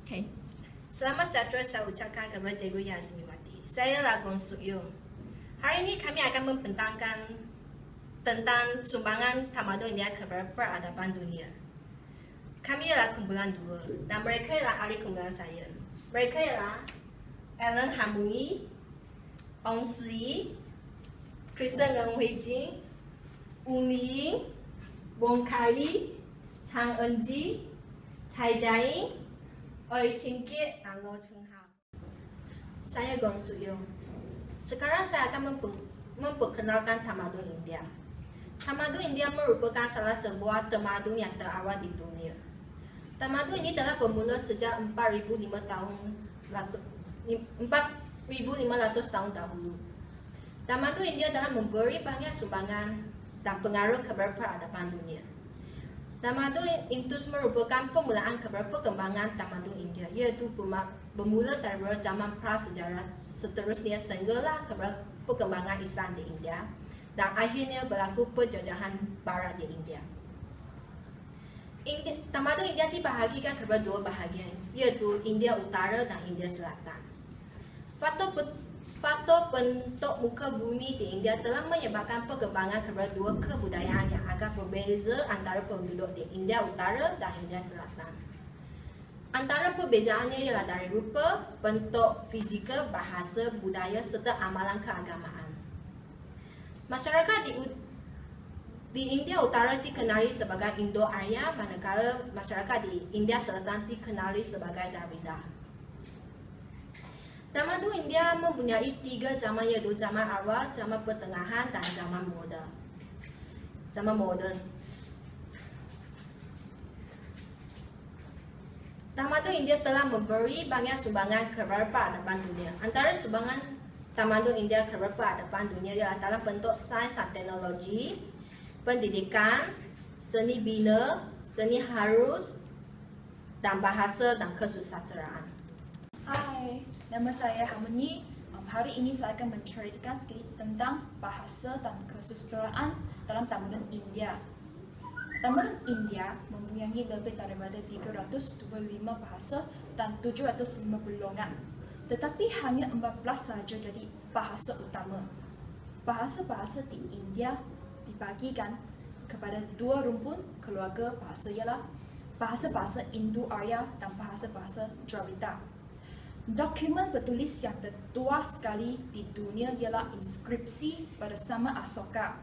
Okay. Selamat sejahtera saya ucapkan kepada Cikgu yang saya hormati. Saya Gong Suk Yung. Hari ini kami akan membentangkan tentang sumbangan tamadun India kepada peradaban dunia. Kami ialah kumpulan dua dan mereka ialah ahli kumpulan saya. Mereka ialah Alan Hamuni, Ong Si, Kristen Ngân Hui Jin, Wu Miying, Wong Kai, Chang Eun Ji, Chai Jia-ying, Oi Chin-kiat dan Lo Chun-hao. Saya Gong Suk Yung. Sekarang saya akan memperkenalkan tamadun India. Tamadun India merupakan salah sebuah tamadun yang terawal di dunia. Tamadun ini telah bermula sejak 4,500 tahun dahulu. Tamadun India telah memberi banyak sumbangan dan pengaruh kepada peradaban dunia. Tamadun Indus merupakan permulaan kepada perkembangan tamadun India, iaitu bermula dari zaman prasejarah, seterusnya sehinggalah kepada perkembangan Islam di India, dan akhirnya berlaku penjajahan Barat di India. Tamadun India dibahagikan kepada dua bahagian, iaitu India Utara dan India Selatan. Faktor bentuk muka bumi di India telah menyebabkan perkembangan kepada dua kebudayaan yang agak berbeza antara penduduk di India Utara dan India Selatan. Antara perbezaannya ialah dari rupa, bentuk fizikal, bahasa, budaya serta amalan keagamaan. Masyarakat di India Utara dikenali sebagai Indo-Arya, manakala masyarakat di India Selatan dikenali sebagai Dravida. Tamadun India mempunyai tiga zaman, iaitu zaman awal, zaman pertengahan, dan zaman moden. Tamadun India telah memberi banyak sumbangan kepada peradaban dunia. Antara sumbangan tamadun India kepada peradaban dunia ialah dalam bentuk sains dan teknologi, pendidikan, seni bina, seni harus, dan bahasa dan kesusasteraan. Hai, nama saya Hamuni. Hari ini saya akan menceritakan sedikit tentang bahasa dan kesusasteraan dalam tamadun India. Tamadun India mempunyai lebih daripada 325 bahasa dan 750 logat. Tetapi hanya 14 sahaja jadi bahasa utama. Bahasa-bahasa di India dibagikan kepada dua rumpun keluarga bahasa, ialah bahasa-bahasa Indo-Arya dan bahasa-bahasa Dravida. Dokumen bertulis yang tertua sekali di dunia ialah inskripsi bersama Asoka.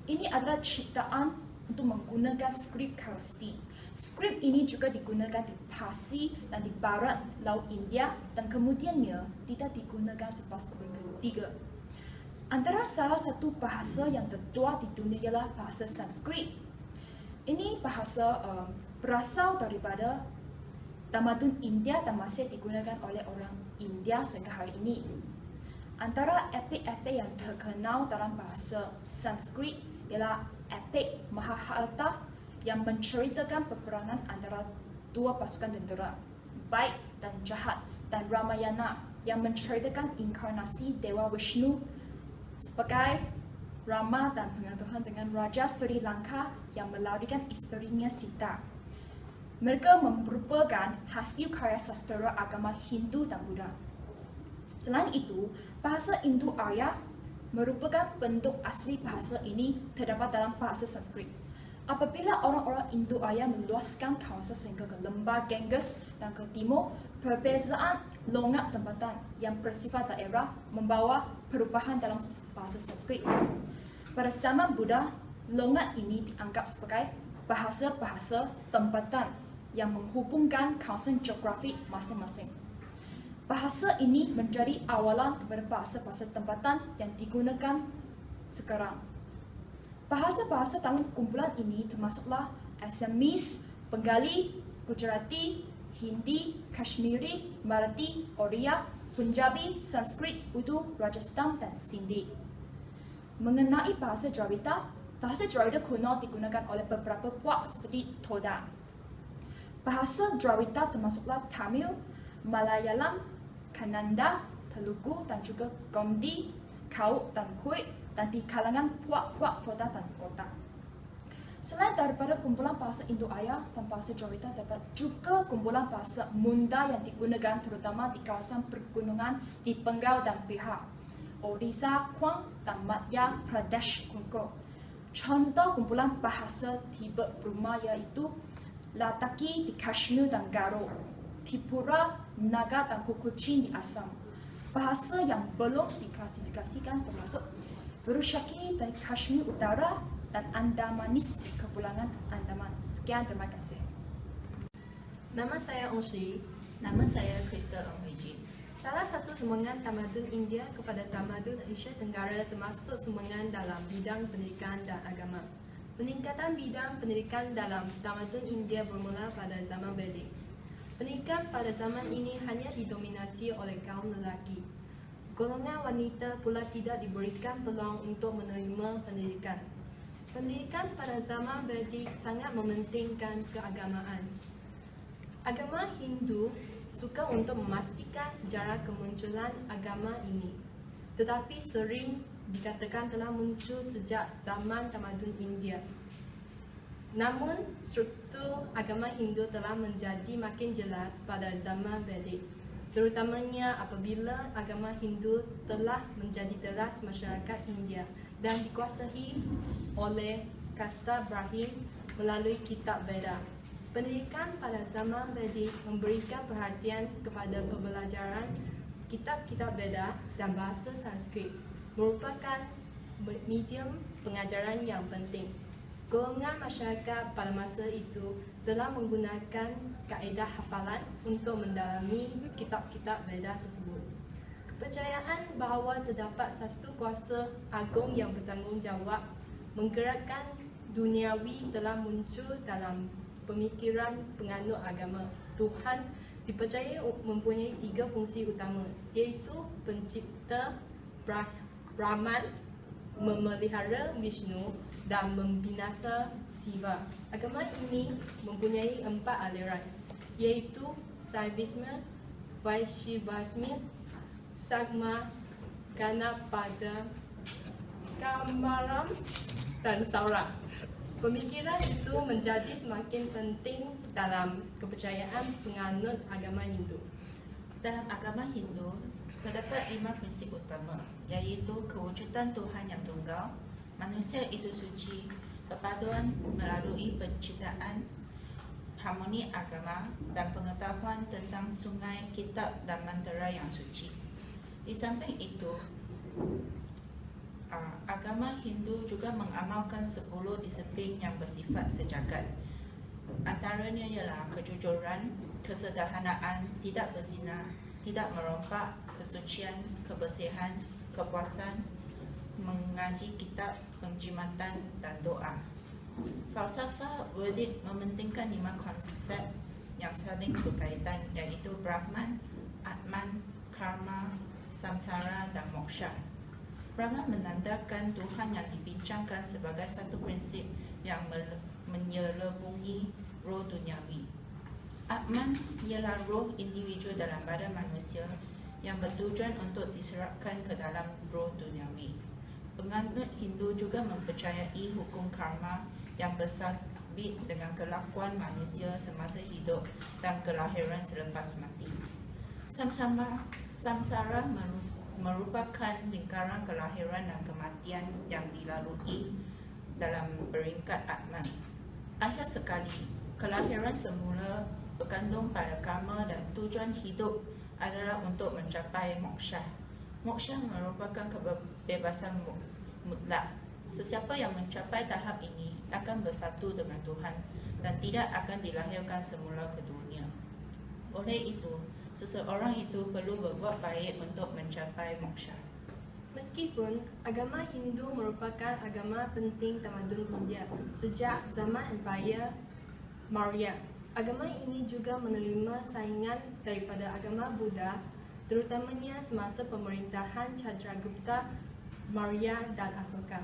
Ini adalah ciptaan untuk menggunakan skrip Kharosthi. Skrip ini juga digunakan di Parsi dan di barat Laut India, dan kemudiannya tidak digunakan selepas Abad ketiga. Antara salah satu bahasa yang tertua di dunia ialah bahasa Sanskrit. Ini bahasa berasal daripada tamadun India dan masih digunakan oleh orang India sehingga hari ini. Antara epik-epik yang terkenal dalam bahasa Sanskrit ialah epik Mahabharata yang menceritakan peperangan antara dua pasukan tentera, baik dan jahat, dan Ramayana yang menceritakan inkarnasi Dewa Vishnu sebagai Rama dan pengetahuan dengan Raja Sri Lanka yang melarikan isterinya Sita. Mereka merupakan hasil karya sastera agama Hindu dan Buddha. Selain itu, bahasa Indo-Arya merupakan bentuk asli bahasa ini terdapat dalam bahasa Sanskrit. Apabila orang-orang Indo-Arya meluaskan kawasan sehingga ke lembah Ganges dan ke timur, perbezaan logat tempatan yang bersifat daerah membawa perubahan dalam bahasa Sanskrit. Pada zaman Buddha, logat ini dianggap sebagai bahasa-bahasa tempatan yang menghubungkan kawasan geografi masing-masing. Bahasa ini menjadi awalan kepada bahasa-bahasa tempatan yang digunakan sekarang. Bahasa-bahasa dalam kumpulan ini termasuklah Assamese, Bengali, Gujarati, Hindi, Kashmiri, Marathi, Oriya, Punjabi, Sanskrit, Urdu, Rajasthan, dan Sindhi. Mengenai bahasa Dravida, bahasa Dravida kuno digunakan oleh beberapa puak seperti Toda. Bahasa Dravida termasuklah Tamil, Malayalam, Kannada, Telugu, dan juga Gondi, Kaut, dan Kuit, dan di kalangan puak-puak Toda dan Kota. Selain daripada kumpulan bahasa Indo-Arya dan bahasa Jawa, dapat juga kumpulan bahasa Munda yang digunakan terutama di kawasan pergunungan di Bengal dan Bihar, Odisha, Kwang, dan Madhya Pradesh Kongo. Contoh kumpulan bahasa Tibet Burma yaitu Ladakhi di Kashmir dan Garo, Tripura, Naga dan Kukuchin di Assam. Bahasa yang belum diklasifikasikan termasuk Burusaki dari Kashmir Utara dan Andamanis di Kepulauan Andaman. Sekian, terima kasih. Nama saya Ongshi. Nama saya Crystal Ongwiji. Salah satu sumbangan tamadun India kepada tamadun Asia Tenggara termasuk sumbangan dalam bidang pendidikan dan agama. Peningkatan bidang pendidikan dalam tamadun India bermula pada zaman Vedic. Pendidikan pada zaman ini hanya didominasi oleh kaum lelaki. Golongan wanita pula tidak diberikan peluang untuk menerima pendidikan. Pendidikan pada zaman Vedic sangat mementingkan keagamaan. Agama Hindu suka untuk memastikan sejarah kemunculan agama ini, tetapi sering dikatakan telah muncul sejak zaman tamadun India. Namun, struktur agama Hindu telah menjadi makin jelas pada zaman Vedic, terutamanya apabila agama Hindu telah menjadi teras masyarakat India dan dikuasai oleh kasta Brahmin melalui kitab Veda. Pendidikan pada zaman Vedic memberikan perhatian kepada pembelajaran kitab-kitab Veda dan bahasa Sanskrit, merupakan medium pengajaran yang penting. Golongan masyarakat pada masa itu telah menggunakan kaedah hafalan untuk mendalami kitab-kitab Veda tersebut. Kepercayaan bahawa terdapat satu kuasa agung yang bertanggungjawab menggerakkan duniawi telah muncul dalam pemikiran penganut agama. Tuhan dipercayai mempunyai 3 fungsi utama, iaitu pencipta Brahman, memelihara Vishnu dan membinasa Siva. Agama ini mempunyai 4 aliran, iaitu Saivisme, Vaishnavisme, Shakma, Ganapada, Kamaram, dan Saura. Pemikiran itu menjadi semakin penting dalam kepercayaan penganut agama Hindu. Dalam agama Hindu, terdapat 5 prinsip utama, iaitu kewujudan Tuhan yang tunggal, manusia itu suci, perpaduan melalui penciptaan, harmoni agama, dan pengetahuan tentang sungai, kitab dan mantra yang suci. Di samping itu, agama Hindu juga mengamalkan 10 disiplin yang bersifat sejagat. Antaranya ialah kejujuran, kesederhanaan, tidak berzina, tidak merompak, kesucian, kebersihan, kepuasan, mengaji kitab, penjimatan, dan doa. Falsafah Vedic mementingkan 5 konsep yang saling berkaitan, iaitu Brahman, Atman, Karma, Samsara, dan Moksha. Brahman menandakan Tuhan yang dibincangkan sebagai satu prinsip yang menyelubungi roh duniawi. Atman ialah roh individu dalam badan manusia yang bertujuan untuk diserapkan ke dalam roh duniawi. Penganut Hindu juga mempercayai hukum karma yang bersabit dengan kelakuan manusia semasa hidup dan kelahiran selepas mati. Samsara merupakan lingkaran kelahiran dan kematian yang dilalui dalam peringkat Atman. Akhir sekali, kelahiran semula bergantung pada karma dan tujuan hidup adalah untuk mencapai moksha. Moksha merupakan kebebasan mutlak. Sesiapa yang mencapai tahap ini akan bersatu dengan Tuhan dan tidak akan dilahirkan semula ke dunia. Oleh itu, seseorang itu perlu berbuat baik untuk mencapai moksha. Meskipun agama Hindu merupakan agama penting tamadun India sejak zaman Empire Maurya, agama ini juga menerima saingan daripada agama Buddha, terutamanya semasa pemerintahan Chandragupta Maurya dan Asoka.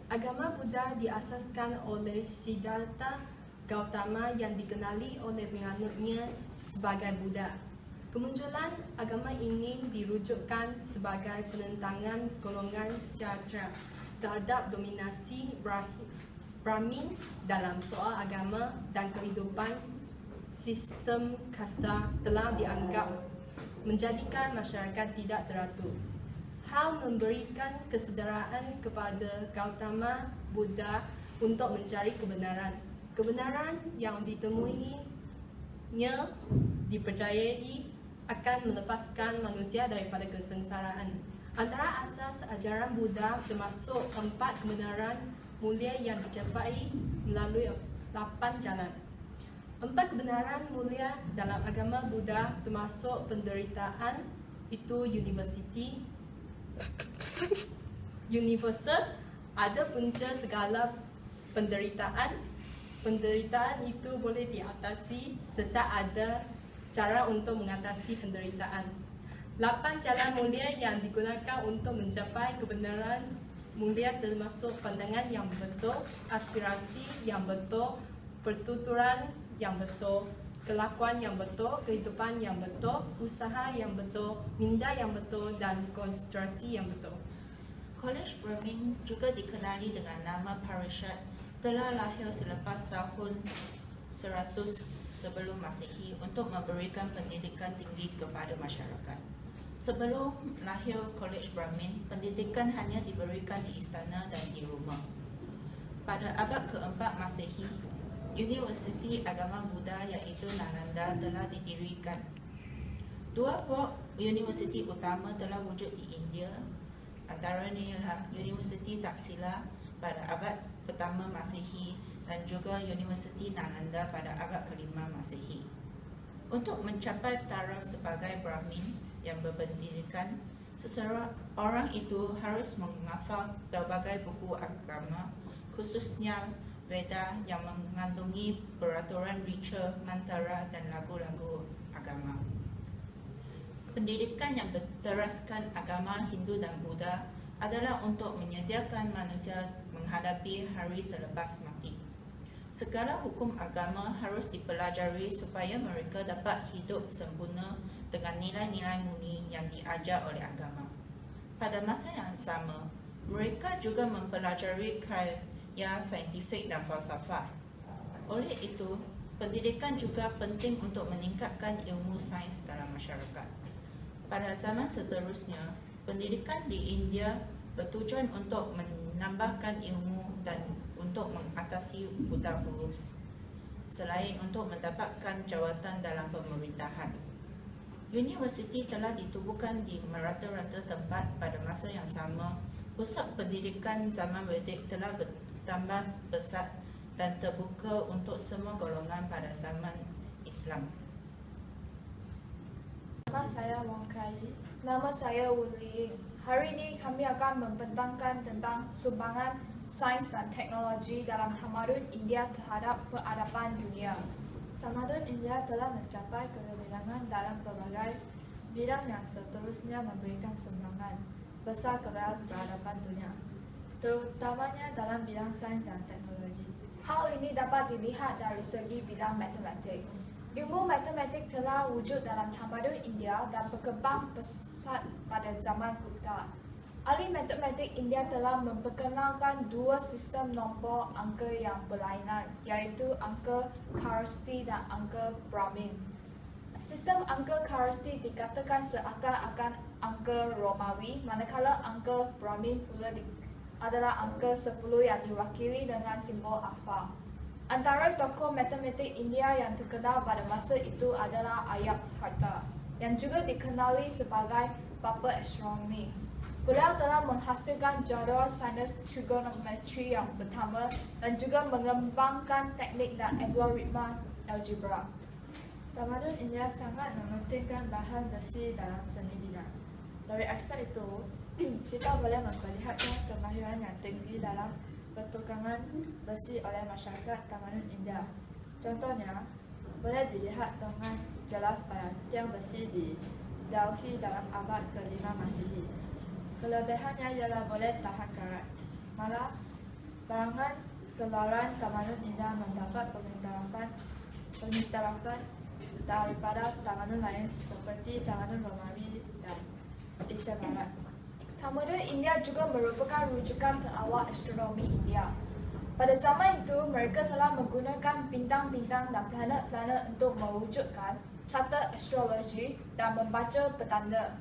Agama Buddha diasaskan oleh Siddhartha Gautama yang dikenali oleh penganutnya sebagai Buddha. Kemunculan agama ini dirujukkan sebagai penentangan golongan sejahtera terhadap dominasi Brahmin dalam soal agama dan kehidupan sistem kasta telah dianggap menjadikan masyarakat tidak teratur. Hal memberikan kesedaraan kepada Gautama Buddha untuk mencari kebenaran. Kebenaran yang ditemuinya dipercayai akan melepaskan manusia daripada kesengsaraan. Antara asas ajaran Buddha termasuk 4 kebenaran mulia yang dicapai melalui 8 jalan. 4 kebenaran mulia dalam agama Buddha termasuk penderitaan itu universal, ada punca segala penderitaan. Penderitaan itu boleh diatasi serta ada cara untuk mengatasi penderitaan. 8 jalan mulia yang digunakan untuk mencapai kebenaran mulia termasuk pandangan yang betul, aspirasi yang betul, pertuturan yang betul, kelakuan yang betul, kehidupan yang betul, usaha yang betul, minda yang betul dan konsentrasi yang betul. College Brahmin juga dikenali dengan nama Parishad telah lahir selepas tahun 100 sebelum Masehi untuk memberikan pendidikan tinggi kepada masyarakat. Sebelum lahir College Brahmin, pendidikan hanya diberikan di istana dan di rumah. Pada abad keempat Masehi, Universiti Agama Buddha iaitu Nalanda telah didirikan. 2 buah universiti utama telah wujud di India, antaranya ialah Universiti Taxila pada abad pertama Masehi dan juga Universiti Nalanda pada abad kelima Masehi. Untuk mencapai taraf sebagai Brahmin yang berpendidikan, seseorang itu harus menghafal berbagai buku agama, khususnya Veda yang mengandungi peraturan ritual, mantara dan lagu-lagu agama. Pendidikan yang berteraskan agama Hindu dan Buddha adalah untuk menyediakan manusia menghadapi hari selepas mati. Segala hukum agama harus dipelajari supaya mereka dapat hidup sempurna dengan nilai-nilai murni yang diajar oleh agama. Pada masa yang sama, mereka juga mempelajari karya saintifik dan falsafah. Oleh itu, pendidikan juga penting untuk meningkatkan ilmu sains dalam masyarakat. Pada zaman seterusnya, pendidikan di India bertujuan untuk menambahkan ilmu dan untuk mengatasi buta huruf, selain untuk mendapatkan jawatan dalam pemerintahan. Universiti telah ditubuhkan di merata-rata tempat pada masa yang sama. Pusat pendidikan zaman Vedic telah bertambah besar dan terbuka untuk semua golongan pada zaman Islam. Nama saya Wang Kai. Nama saya Wu Li. Hari ini kami akan membentangkan tentang sumbangan sains dan teknologi dalam tamadun India terhadap peradaban dunia. Tamadun India telah mencapai kegemilangan dalam berbagai bidang yang seterusnya memberikan sumbangan besar kepada peradaban dunia, terutamanya dalam bidang sains dan teknologi. Hal ini dapat dilihat dari segi bidang matematik. Ilmu matematik telah wujud dalam tamadun India dan berkembang pesat pada zaman Gupta. Ahli matematik India telah memperkenalkan 2 sistem nombor angka yang berlainan, iaitu angka Kharasti dan angka Brahmin. Sistem angka Kharasti dikatakan seakan-akan angka Romawi, manakala angka Brahmin pula adalah angka 10 yang diwakili dengan simbol alfa. Antara tokoh matematik India yang terkenal pada masa itu adalah Aryabharta, yang juga dikenali sebagai bapa astronomi. Beliau telah menghasilkan jadual sains trigonometri yang pertama dan juga mengembangkan teknik dan algoritma algebra. Tamadun India sangat mementingkan bahan besi dalam seni bidang. Dari aspek itu, kita boleh memperlihatkan kemahiran yang tinggi dalam pertukangan besi oleh masyarakat tamadun India. Contohnya, boleh dilihat dengan jelas pada tiang besi di Delhi dalam abad ke-5 Masehi. Kelebihannya ialah boleh tahan karat. Malah, barangan keluaran tamadun India mendapat pengiktirafan daripada tamadun lain seperti tamadun Romawi dan Asia Barat. Tamadun India juga merupakan rujukan terawal astronomi India. Pada zaman itu, mereka telah menggunakan bintang-bintang dan planet-planet untuk mewujudkan carta astrologi dan membaca petanda,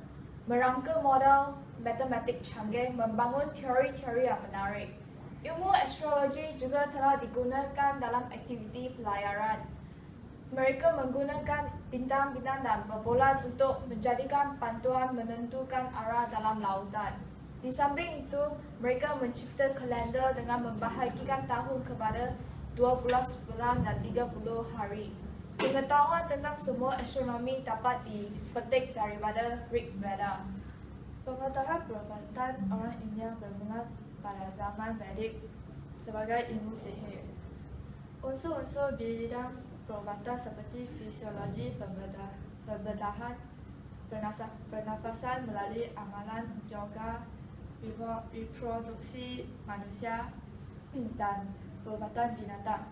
merangka model matematik canggih, membangun teori-teori yang menarik. Ilmu astrologi juga telah digunakan dalam aktiviti pelayaran. Mereka menggunakan bintang-bintang dan rembulan untuk menjadikan panduan menentukan arah dalam lautan. Di samping itu, mereka mencipta kalender dengan membahagikan tahun kepada 12 bulan dan 30 hari. Pengetahuan tentang semua astronomi dapat dipetik daripada Rig Veda. Perubatan orang India bermula pada zaman Vedic sebagai ilmu sihir. Unsur-unsur bidang perubatan seperti fisiologi, pembedahan, pernafasan melalui amalan, yoga, reproduksi manusia, dan perubatan binatang.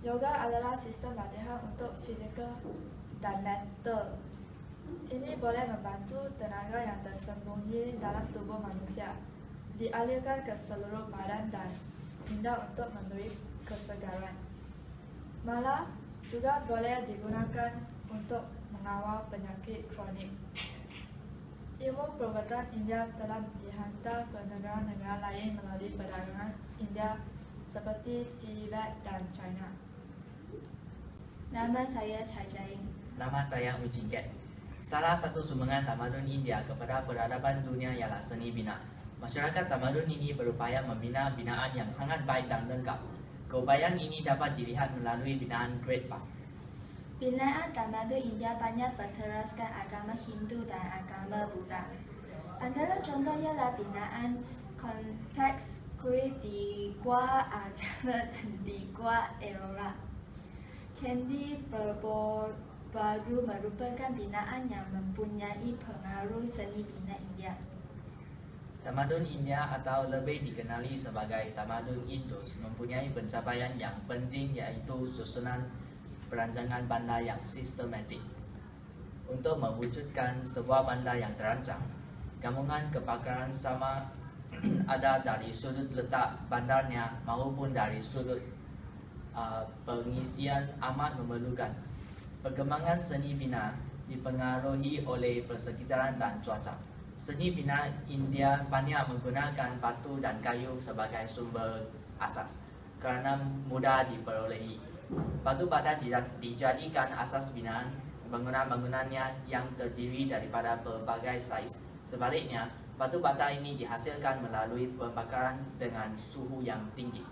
Yoga adalah sistem latihan untuk fizikal dan mental. Ini boleh membantu tenaga yang tersembunyi dalam tubuh manusia dialirkan ke seluruh badan dan indah untuk memberi kesegaran. Malah juga boleh digunakan untuk mengawal penyakit kronik. Ilmu perubatan India telah dihantar ke negara-negara lain melalui perdagangan India seperti Tibet dan China. Nama saya Chai Jain. Nama saya Ujiket. Salah satu sumbangan tamadun India kepada peradaban dunia ialah seni bina. Masyarakat tamadun ini berupaya membina binaan yang sangat baik dan lengkap. Keupayaan ini dapat dilihat melalui binaan Great Bath. Binaan tamadun India banyak berteraskan agama Hindu dan agama Buddha. Antara contoh ialah binaan kompleks kuil di Gua Arjuna dan di Gua Ellora. Candi baru merupakan binaan yang mempunyai pengaruh seni bina India. Tamadun India atau lebih dikenali sebagai tamadun Indus mempunyai pencapaian yang penting yaitu susunan perancangan bandar yang sistematik. Untuk mewujudkan sebuah bandar yang terancang, gabungan kepakaran sama ada dari sudut letak bandarnya maupun dari sudut pengisian amat memerlukan. Perkembangan seni bina dipengaruhi oleh persekitaran dan cuaca. Seni bina India banyak menggunakan batu dan kayu sebagai sumber asas kerana mudah diperolehi. Batu bata dijadikan asas binaan bangunan-bangunannya yang terdiri daripada pelbagai saiz. Sebaliknya, batu bata ini dihasilkan melalui pembakaran dengan suhu yang tinggi.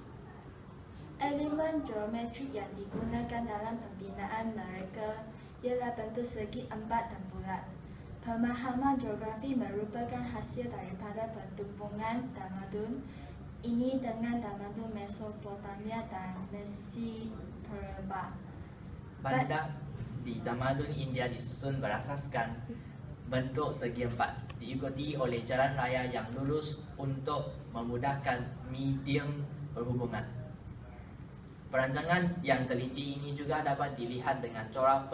Elemen geometrik yang digunakan dalam pembinaan mereka ialah bentuk segi, empat dan bulat. Pemahaman geografi merupakan hasil daripada pertumbuhan tamadun ini dengan tamadun Mesopotamia dan Mesir. Bandar di tamadun India disusun berasaskan bentuk segi empat, diikuti oleh jalan raya yang lurus untuk memudahkan medium perhubungan. Perancangan yang teliti ini juga dapat dilihat dengan corak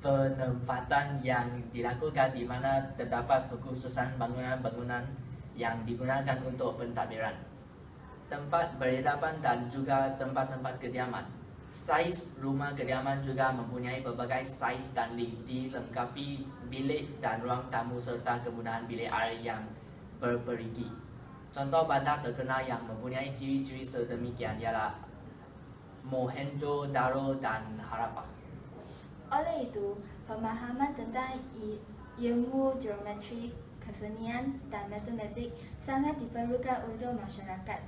penempatan yang dilakukan di mana terdapat kekhususan bangunan-bangunan yang digunakan untuk pentadbiran, tempat beredapan dan juga tempat-tempat kediaman. Saiz rumah kediaman juga mempunyai pelbagai saiz dan lift, dilengkapi bilik dan ruang tamu serta kemudahan bilik air yang berperigi. Contoh bandar terkenal yang mempunyai ciri-ciri sedemikian ialah Mohenjo-daro dan Harappa. Oleh itu, pemahaman tentang ilmu geometri, kesenian dan matematik sangat diperlukan untuk masyarakat.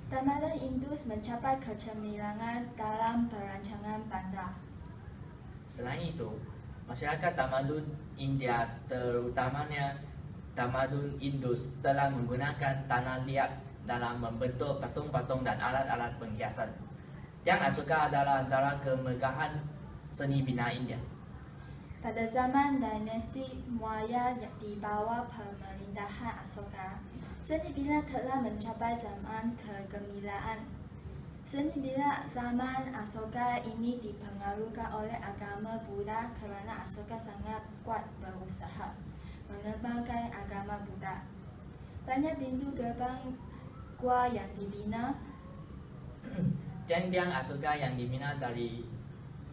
Tamadun Indus mencapai kecemirangan dalam perancangan bandar. Selain itu, masyarakat tamadun India terutamanya tamadun Indus telah menggunakan tanah liat dalam membentuk patung-patung dan alat-alat penghiasan. Yang Asoka adalah antara kemegahan seni bina India. Pada zaman dinasti Maurya di bawah pemerintahan Asoka, seni bina telah mencapai zaman kegemilaan. Seni bina zaman Asoka ini dipengaruhi oleh agama Buddha kerana Asoka sangat kuat berusaha mengembangkan agama Buddha. Banyak pintu gerbang gua yang dibina. Tiang-tiang Asoka yang dibina dari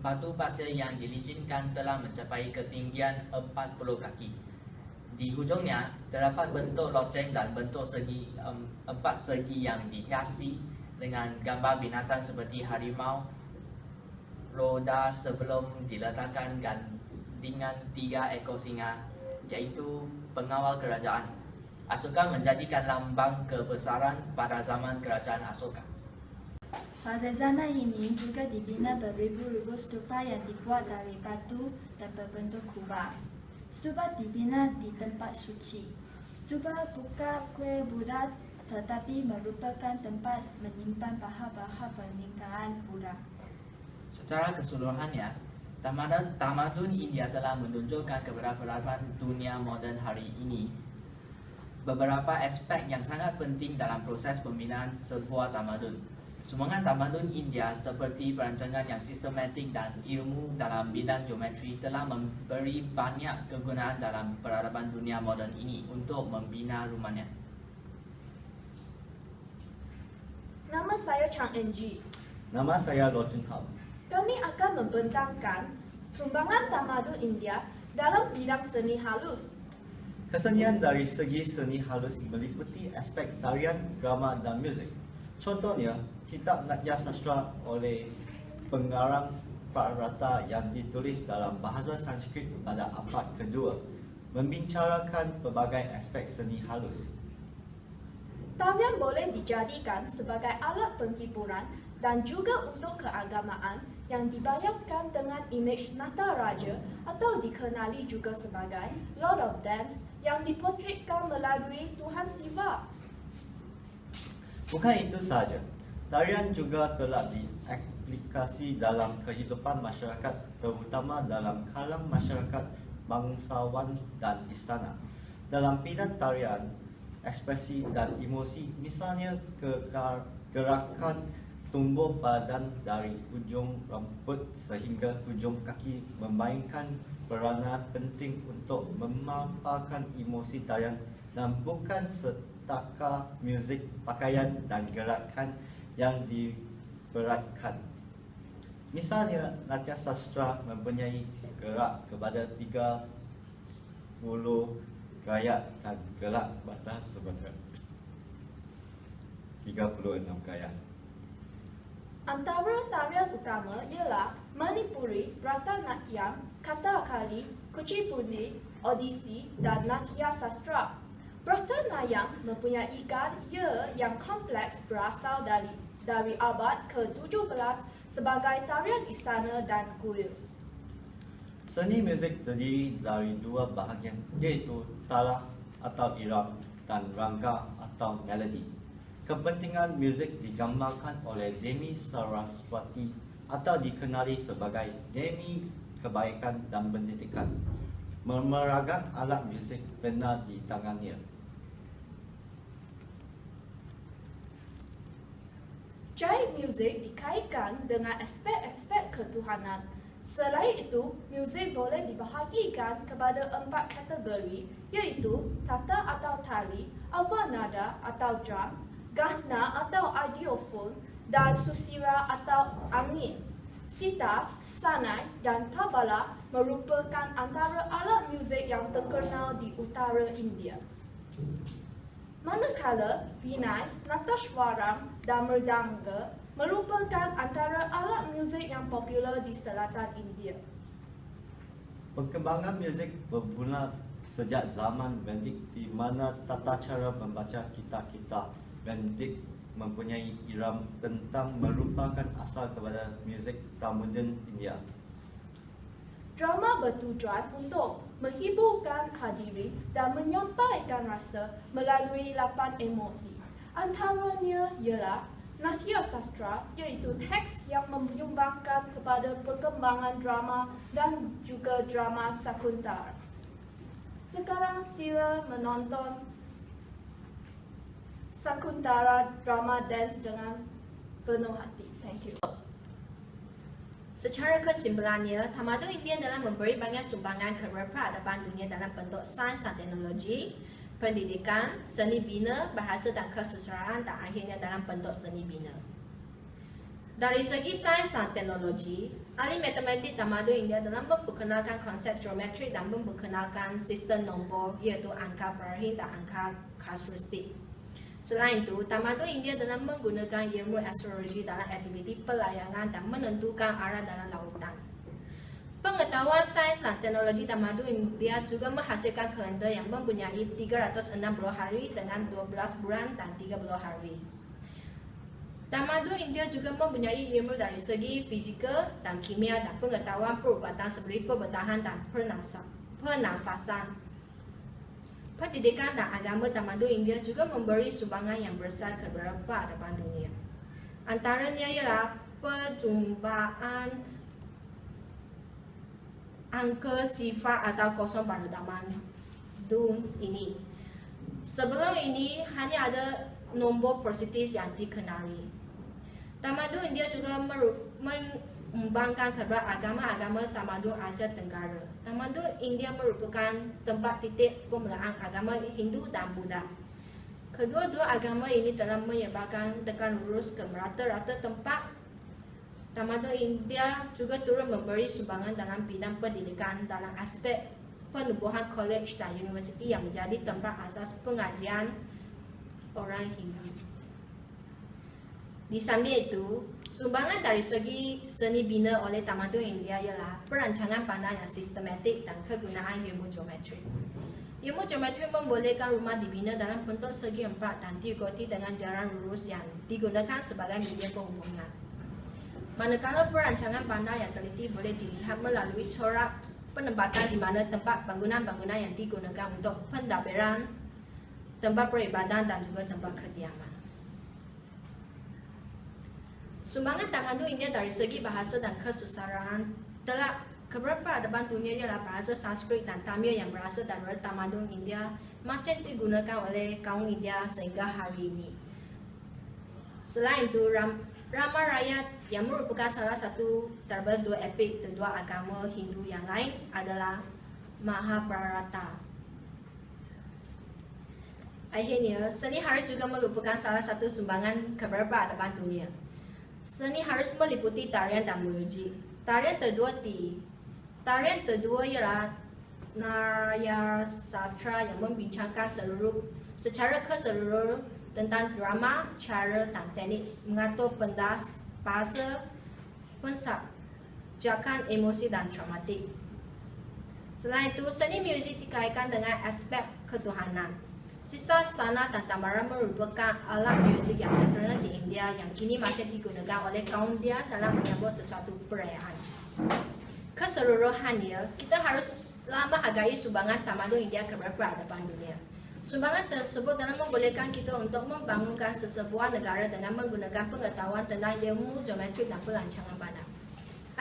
batu pasir yang dilicinkan telah mencapai ketinggian 40 kaki. Di hujungnya terdapat bentuk loceng dan bentuk empat segi yang dihiasi dengan gambar binatang seperti harimau, roda sebelum diletakkan dengan 3 ekor singa, iaitu pengawal kerajaan. Asoka menjadikan lambang kebesaran pada zaman kerajaan Asoka. Pada zaman ini juga dibina beribu-ribu stupa yang dibuat dari batu dan berbentuk kubah. Stupa dibina di tempat suci. Stupa bukan kue Buddha tetapi merupakan tempat menyimpan bahan-bahan pernikahan Buddha. Secara keseluruhannya, tamadun India telah menunjukkan kepada peradaban dunia moden hari ini beberapa aspek yang sangat penting dalam proses pembinaan sebuah tamadun. Sumbangan tamadun India seperti perancangan yang sistematik dan ilmu dalam bidang geometri telah memberi banyak kegunaan dalam peradaban dunia moden ini untuk membina rumahnya. Nama saya Chang Enji. Nama saya Lo Chun Hao. Kami akan membentangkan sumbangan tamadun India dalam bidang seni halus. Kesenian dari segi seni halus meliputi aspek tarian, drama dan muzik. Contohnya, kitab Natya Sastra oleh pengarang Prarata yang ditulis dalam bahasa Sanskrit pada abad kedua membicarakan pelbagai aspek seni halus. Tarian boleh dijadikan sebagai alat penghiburan dan juga untuk keagamaan yang dibayangkan dengan imej Nataraja atau dikenali juga sebagai Lord of Dance yang dipotretkan melalui Tuhan Siva. Bukan itu sahaja, tarian juga telah diaplikasi dalam kehidupan masyarakat, terutama dalam kalangan masyarakat bangsawan dan istana. Dalam bidang tarian, ekspresi dan emosi, misalnya gerakan tumbuh badan dari hujung rambut sehingga hujung kaki memainkan peranan penting untuk memaparkan emosi tarian dan bukan setakat muzik, pakaian dan gerakan yang diberatkan. Misalnya, Natya Sastra mempunyai gerak kepada 30 gaya dan gerak batas sebanyak 36 gaya. Antara tarian utama ialah Manipuri, Bharatanatyam, Kathakali, Kuchipudi, Odissi dan Natya Sastra. Bharatanatyam mempunyai gaya yang kompleks berasal dari abad ke-17 sebagai tarian istana dan kuil. Seni muzik terdiri dari dua bahagian, iaitu tala atau irama dan rangga atau melodi. Kepentingan muzik digambarkan oleh Demi Saraswati atau dikenali sebagai Demi Kebaikan dan Pendidikan. Meragam alat muzik benar di tangannya. Jai muzik dikaitkan dengan aspek-aspek ketuhanan. Selain itu, muzik boleh dibahagikan kepada 4 kategori, iaitu tata atau tali, avanada atau drum, gahna atau audiophone, dan susira atau angin. Sitar, sanai dan tabala merupakan antara alat muzik yang terkenal di utara India. Manakala vinay, natashwaram dan mridanga merupakan antara alat muzik yang popular di selatan India. Perkembangan muzik bermula sejak zaman Vendik di mana tata cara membaca kitab-kitab Vendik mempunyai irama tentang merupakan asal kepada muzik tamadun India. Drama bertujuan untuk menghiburkan hadirin dan menyampaikan rasa melalui 8 emosi. Antaranya ialah Natya Sastra, iaitu teks yang menyumbangkan kepada perkembangan drama dan juga drama Sakuntala. Sekarang sila menonton Sakuntala drama dance dengan penuh hati. Thank you. Secara kesimpulannya, tamadun India dalam memberi banyak sumbangan kepada peradaban dunia dalam bentuk sains dan teknologi, pendidikan, seni bina, bahasa dan kesusastraan dan akhirnya dalam bentuk seni bina. Dari segi sains dan teknologi, ahli matematik tamadun India dalam memperkenalkan konsep geometri dan memperkenalkan sistem nombor iaitu angka berakhir dan angka kasuistik. Selain itu, tamadun India dalam menggunakan ilmu astrologi dalam aktiviti pelayangan dan menentukan arah dalam lautan. Pengetahuan sains dan teknologi tamadun India juga menghasilkan kalender yang mempunyai 360 hari dengan 12 bulan dan 30 hari. Tamadun India juga mempunyai ilmu dari segi fizikal dan kimia dan pengetahuan perubatan seperti perbedahan dan pernafasan. Pendidikan dan agama tamadun India juga memberi sumbangan yang besar kepada peradaban dunia. Antaranya ialah perjumpaan angka sifar atau kosong pada tamadun ini. Sebelum ini hanya ada nombor positif yang dikenali. Tamadun India juga mengembangkan kepada agama-agama tamadun Asia Tenggara. Tamadun India merupakan tempat titik permulaan agama Hindu dan Buddha. Kedua-dua agama ini telah menyebarkan dengan lurus ke rata-rata tempat. Tamadun India juga turut memberi sumbangan dalam bidang pendidikan dalam aspek penubuhan kolej dan universiti yang menjadi tempat asas pengajian orang Hindu. Di samping itu, sumbangan dari segi seni bina oleh tamadun India ialah perancangan pandang yang sistematik dan kegunaan ilmu geometri. Ilmu geometri membolehkan rumah dibina dalam bentuk segi empat dan diikuti dengan jalan lurus yang digunakan sebagai media penghubungan. Manakala perancangan pandang yang teliti boleh dilihat melalui corak penempatan di mana tempat bangunan-bangunan yang digunakan untuk pentadbiran, tempat peribadahan dan juga tempat kediaman. Sumbangan tamadun India dari segi bahasa dan kesusastraan telah kepada peradaban dunia ialah bahasa Sanskrit dan Tamil yang berasal dari tamadun India masih digunakan oleh kaum India sehingga hari ini. Selain itu, Ramayana yang merupakan salah satu daripada dua epik kedua agama Hindu yang lain adalah Mahabharata. Akhirnya, seni haris juga merupakan salah satu sumbangan kepada peradaban dunia. Seni haris meliputi tarian dan muzik. Tarian kedua ialah Narya Sastra yang membincangkan secara keseluruhan tentang drama, cara dan teknik mengatur pendas, bahasa, pensajakan emosi dan traumatik. Selain itu, seni muzik dikaitkan dengan aspek ketuhanan. Sisa sana dan tambara merupakan alat muzik yang terkenal di India yang kini masih digunakan oleh kaum India dalam menyambut sesuatu perayaan. Keseluruhannya, kita haruslah menghargai sumbangan tamadun India kepada peradaban dunia. Sumbangan tersebut dalam membolehkan kita untuk membangunkan sesebuah negara dengan menggunakan pengetahuan tentang ilmu geometri dan perancangan pandang.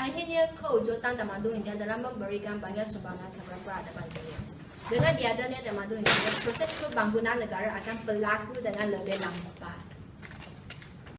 Akhirnya, kewujudan tamadun India dalam memberikan banyak sumbangan kepada peradaban dunia. Dengan diadanya tamadun India, proses pembangunan negara akan berlaku dengan lebih lambat.